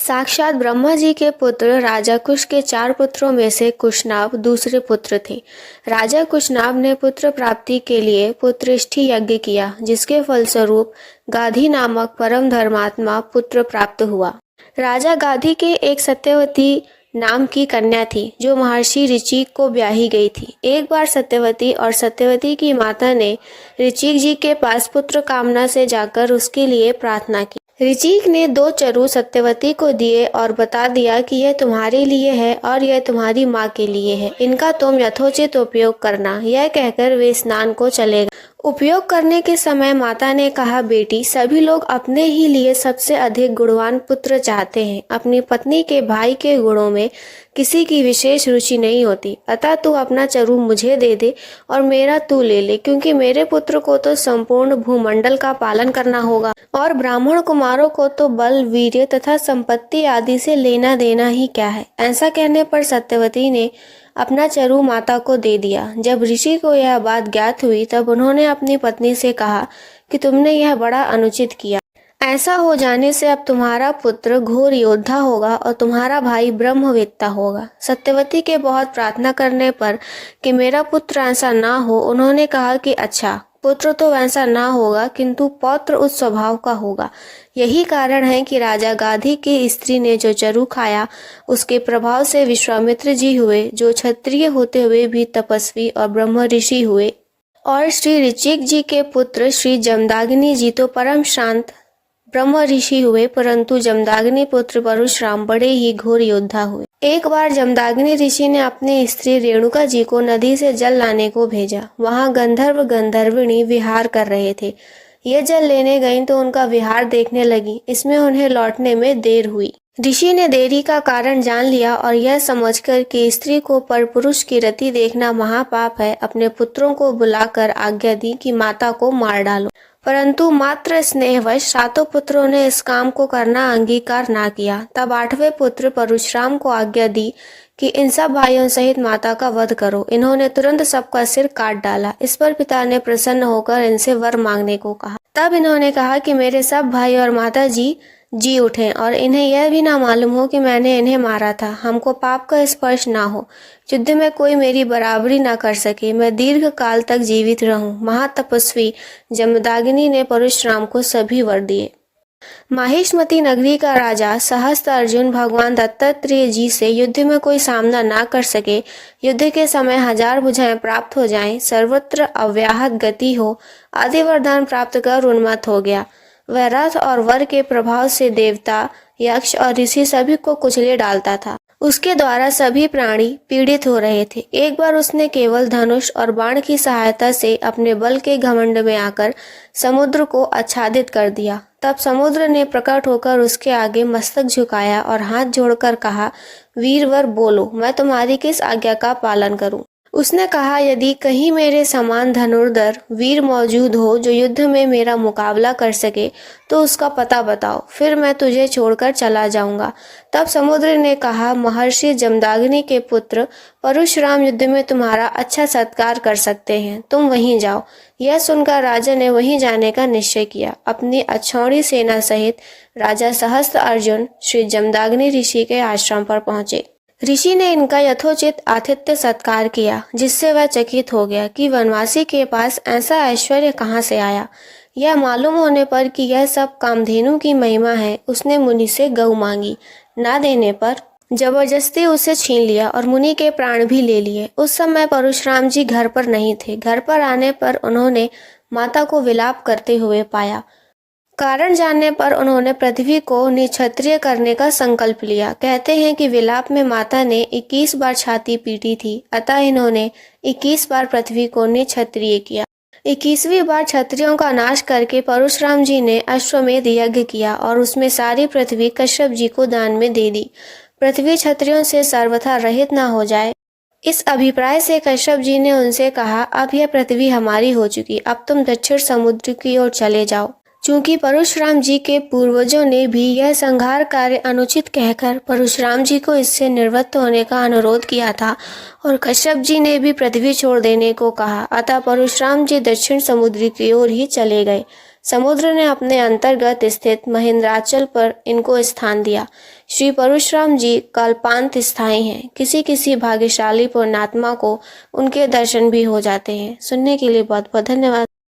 साक्षात ब्रह्मा जी के पुत्र राजा कुश के 4 पुत्रों में से कुशनाभ दूसरे पुत्र थे। राजा कुशनाभ ने पुत्र प्राप्ति के लिए पुत्रेष्ठी यज्ञ किया, जिसके फलस्वरूप गाधी नामक परम धर्मात्मा पुत्र प्राप्त हुआ। राजा गाधी के एक सत्यवती नाम की कन्या थी, जो महर्षि ऋचिक को ब्याही गई थी। एक बार सत्यवती और सत्यवती की माता ने ऋचिक जी के पास पुत्र कामना से जाकर उसके लिए प्रार्थना की। ऋचिक ने 2 चरु सत्यवती को दिए और बता दिया कि यह तुम्हारे लिए है और यह तुम्हारी माँ के लिए है, इनका तुम यथोचित उपयोग करना। यह कहकर वे स्नान को चले गए। उपयोग करने के समय माता ने कहा, बेटी, सभी लोग अपने ही लिए सबसे अधिक गुणवान पुत्र चाहते हैं। अपनी पत्नी के भाई के गुणों में किसी की विशेष रुचि नहीं होती। अतः तू अपना चरु मुझे दे दे और मेरा तू ले ले, क्योंकि मेरे पुत्र को तो संपूर्ण भूमंडल का पालन करना होगा और ब्राह्मण कुमारों को तो बल, वीर्य तथा संपत्ति आदि से लेना देना ही क्या है। ऐसा कहने पर सत्यवती ने अपना चरु माता को दे दिया। जब ऋषि को यह बात ज्ञात हुई, तब उन्होंने अपनी पत्नी से कहा कि तुमने यह बड़ा अनुचित किया। ऐसा हो जाने से अब तुम्हारा पुत्र घोर योद्धा होगा और तुम्हारा भाई ब्रह्मवेत्ता होगा। सत्यवती के बहुत प्रार्थना करने पर कि मेरा पुत्र ऐसा ना हो, उन्होंने कहा कि अच्छा, पुत्र तो वैसा ना होगा, किंतु पौत्र उस स्वभाव का होगा। यही कारण है कि राजा गाधी की स्त्री ने जो चरु खाया, उसके प्रभाव से विश्वामित्र जी हुए, जो क्षत्रिय होते हुए भी तपस्वी और ब्रह्म ऋषि हुए, और श्री ऋचिक जी के पुत्र श्री जमदाग्नि जी तो परम शांत ब्रह्म ऋषि हुए, परंतु जमदाग्नि पुत्र परशुराम बड़े ही घोर योद्धा हुए। एक बार जमदाग्नि ऋषि ने अपनी स्त्री रेणुका जी को नदी से जल लाने को भेजा। वहां गंधर्व गंधर्विणी विहार कर रहे थे। ये जल लेने गईं तो उनका विहार देखने लगी। इसमें उन्हें लौटने में देर हुई। ऋषि ने देरी का कारण जान लिया और यह समझकर कि स्त्री को परपुरुष की रति देखना महापाप है, अपने पुत्रों को बुलाकर आज्ञा दी कि माता को मार डालो। परंतु मात्र स्नेहवश 7 पुत्रों ने इस काम को करना अंगीकार ना किया। तब 8वें पुत्र परशुराम को आज्ञा दी कि इन सब भाइयों सहित माता का वध करो। इन्होंने तुरंत सबका सिर काट डाला। इस पर पिता ने प्रसन्न होकर इनसे वर मांगने को कहा। तब इन्होंने कहा कि मेरे सब भाई और माता जी उठें और इन्हें यह भी ना मालूम हो कि मैंने इन्हें मारा था। हमको पाप का स्पर्श ना हो, युद्ध में कोई मेरी बराबरी ना कर सके, मैं दीर्घ काल तक जीवित रहूं। महातपस्वी जमदाग्नि ने परशुराम को सभी वर दिए। माहिष्मती नगरी का राजा सहस्त्र अर्जुन भगवान दत्तात्रेय जी से युद्ध में कोई सामना ना कर सके, युद्ध के समय 1000 भुजाएं प्राप्त हो जाएं, सर्वत्र अव्याहत गति हो, आदि वरदान प्राप्त कर उन्मत्त हो गया। वह रथ और वर के प्रभाव से देवता, यक्ष और ऋषि सभी को कुचले डालता था। उसके द्वारा सभी प्राणी पीड़ित हो रहे थे। एक बार उसने केवल धनुष और बाण की सहायता से अपने बल के घमंड में आकर समुद्र को आच्छादित कर दिया। तब समुद्र ने प्रकट होकर उसके आगे मस्तक झुकाया और हाथ जोड़कर कहा, वीरवर बोलो, मैं तुम्हारी किस आज्ञा का पालन करूं। उसने कहा, यदि कहीं मेरे समान धनुर्धर वीर मौजूद हो जो युद्ध में मेरा मुकाबला कर सके, तो उसका पता बताओ, फिर मैं तुझे छोड़कर चला जाऊंगा। तब समुद्र ने कहा, महर्षि जमदाग्नि के पुत्र परशुराम युद्ध में तुम्हारा अच्छा सत्कार कर सकते हैं, तुम वहीं जाओ। यह सुनकर राजा ने वहीं जाने का निश्चय किया। अपनी अक्षौणी सेना सहित राजा सहस्त्र अर्जुन श्री जमदाग्नि ऋषि के आश्रम पर पहुंचे। ऋषि ने इनका यथोचित आतिथ्य सत्कार किया, जिससे वह चकित हो गया कि वनवासी के पास ऐसा ऐश्वर्य कहाँ से आया। यह मालूम होने पर कि यह सब कामधेनु की महिमा है, उसने मुनि से गौ मांगी। ना देने पर जबरदस्ती उसे छीन लिया और मुनि के प्राण भी ले लिए। उस समय परशुराम जी घर पर नहीं थे। घर पर आने पर उन्होंने माता को विलाप करते हुए पाया। कारण जानने पर उन्होंने पृथ्वी को निक्षत्रिय करने का संकल्प लिया। कहते हैं कि विलाप में माता ने 21 बार छाती पीटी थी, अतः इन्होंने 21 बार पृथ्वी को निक्षत्रिय किया। 21वीं बार क्षत्रियों का नाश करके परशुराम जी ने अश्वमेध यज्ञ किया और उसमें सारी पृथ्वी कश्यप जी को दान में दे दी। पृथ्वी क्षत्रियों से सर्वथा रहित न हो जाए, इस अभिप्राय से कश्यप जी ने उनसे कहा, अब यह पृथ्वी हमारी हो चुकी, अब तुम दक्षिण समुद्र की ओर चले जाओ। चूंकि परशुराम जी के पूर्वजों ने भी यह संहार कार्य अनुचित कहकर परशुराम जी को इससे निवृत्त होने का अनुरोध किया था और कश्यप जी ने भी पृथ्वी छोड़ देने को कहा, अतः परशुराम जी दक्षिण समुद्र की ओर ही चले गए। समुद्र ने अपने अंतर्गत स्थित महेंद्राचल पर इनको स्थान दिया। श्री परशुराम जी कल्पांत स्थायी हैं। किसी किसी भाग्यशाली पुण्यात्मा को उनके दर्शन भी हो जाते हैं। सुनने के लिए बहुत बहुत धन्यवाद।